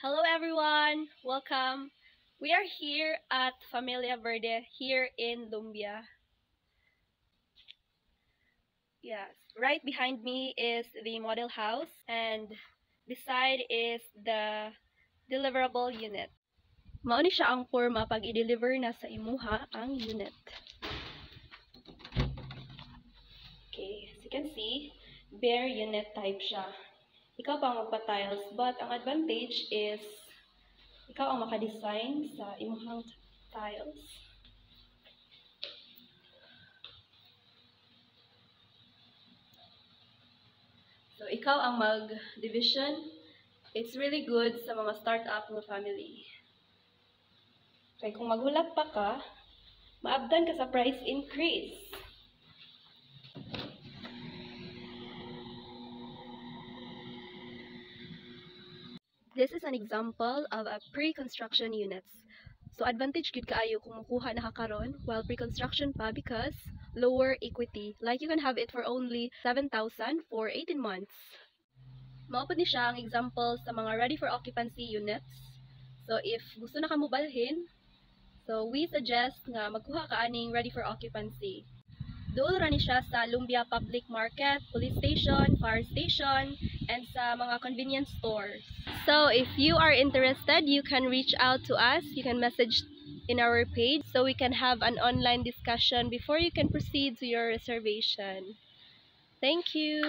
Hello everyone! Welcome! We are here at Familia Verde here in Lumbia. Yes, right behind me is the model house and beside is the deliverable unit. Mao ni siya ang forma pag i-deliver na sa imuha ang unit. Okay, as you can see, bare unit type siya. Ikaw pa ang magpa-tiles, but ang advantage is ikaw ang maka-design sa imuhang tiles. So, ikaw ang mag-division. It's really good sa mga start-up ng family. Kaya kung maghulat pa ka, maabdan ka sa price increase. This is an example of a pre-construction units. So advantage gud kaayo kung mukuha na karon while pre-construction pa because lower equity. Like you can have it for only 7,000 for 18 months. Mao pud ni siya ang example sa mga ready for occupancy units. So if gusto na ka mo balhin, so we suggest nga magkuha ka aning ready for occupancy. Dool ra ni siya sa Lumbia Public Market, police station, fire station, and sa mga convenience stores. So if you are interested, you can reach out to us. You can message in our page so we can have an online discussion before you can proceed to your reservation. Thank you.